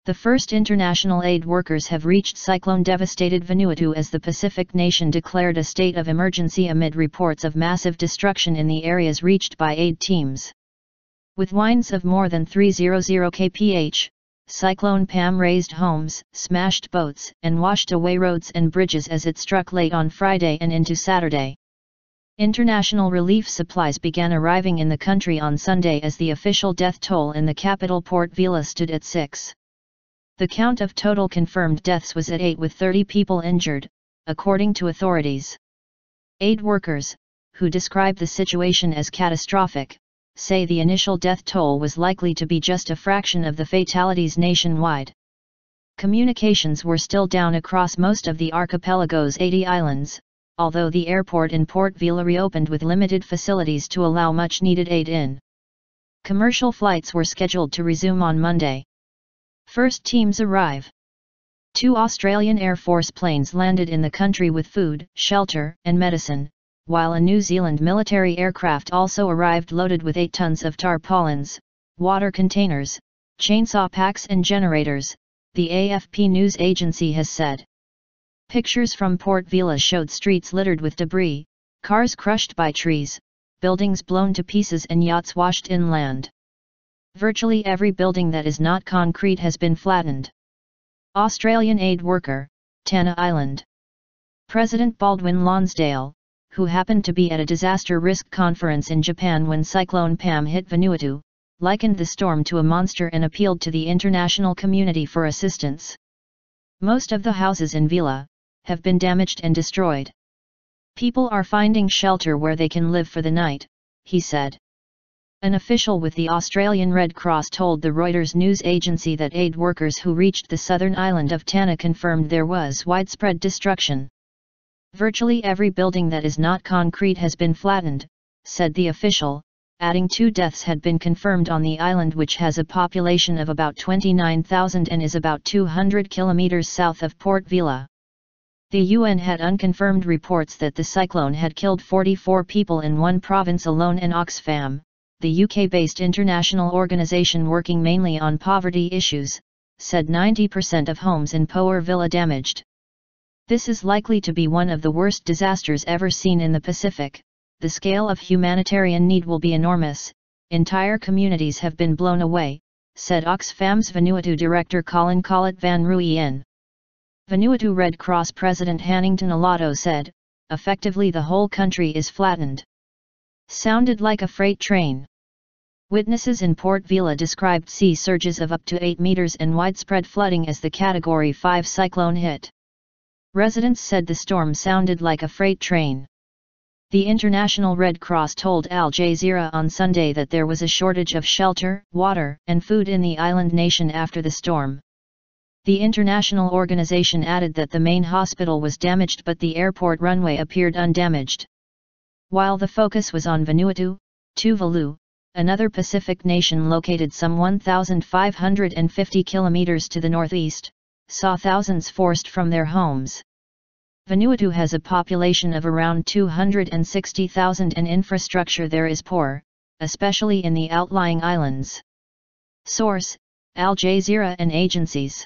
The first international aid workers have reached cyclone-devastated Vanuatu as the Pacific nation declared a state of emergency amid reports of massive destruction in the areas reached by aid teams. With winds of more than 300 kph, Cyclone Pam razed homes, smashed boats, and washed away roads and bridges as it struck late on Friday and into Saturday. International relief supplies began arriving in the country on Sunday as the official death toll in the capital Port Vila stood at 6. The count of total confirmed deaths was at 8 with 30 people injured, according to authorities. Aid workers, who describe the situation as catastrophic, say the initial death toll was likely to be just a fraction of the fatalities nationwide. Communications were still down across most of the archipelago's 80 islands, although the airport in Port Vila reopened with limited facilities to allow much-needed aid in. Commercial flights were scheduled to resume on Monday. First teams arrive. 2 Australian Air Force planes landed in the country with food, shelter, and medicine, while a New Zealand military aircraft also arrived loaded with 8 tons of tarpaulins, water containers, chainsaw packs and generators, the AFP news agency has said. Pictures from Port Vila showed streets littered with debris, cars crushed by trees, buildings blown to pieces and yachts washed inland. Virtually every building that is not concrete has been flattened. Australian aid worker, Tanna Island. President Baldwin Lonsdale, who happened to be at a disaster risk conference in Japan when Cyclone Pam hit Vanuatu, likened the storm to a monster and appealed to the international community for assistance. Most of the houses in Vila have been damaged and destroyed. People are finding shelter where they can live for the night, he said. An official with the Australian Red Cross told the Reuters news agency that aid workers who reached the southern island of Tanna confirmed there was widespread destruction. Virtually every building that is not concrete has been flattened, said the official, adding 2 deaths had been confirmed on the island, which has a population of about 29,000 and is about 200 kilometers south of Port Vila. The UN had unconfirmed reports that the cyclone had killed 44 people in one province alone, and Oxfam, the UK-based international organisation working mainly on poverty issues, said 90% of homes in Port Vila damaged. This is likely to be one of the worst disasters ever seen in the Pacific. The scale of humanitarian need will be enormous. Entire communities have been blown away, said Oxfam's Vanuatu director Colin Collett van Ruyen. Vanuatu Red Cross President Hannington Alato said, "Effectively the whole country is flattened." Sounded like a freight train. Witnesses in Port Vila described sea surges of up to 8 meters and widespread flooding as the Category 5 cyclone hit. Residents said the storm sounded like a freight train. The International Red Cross told Al Jazeera on Sunday that there was a shortage of shelter, water, and food in the island nation after the storm. The international organization added that the main hospital was damaged but the airport runway appeared undamaged. While the focus was on Vanuatu, Tuvalu, another Pacific nation located some 1,550 kilometers to the northeast, saw thousands forced from their homes. Vanuatu has a population of around 260,000 and infrastructure there is poor, especially in the outlying islands. Source: Al Jazeera and agencies.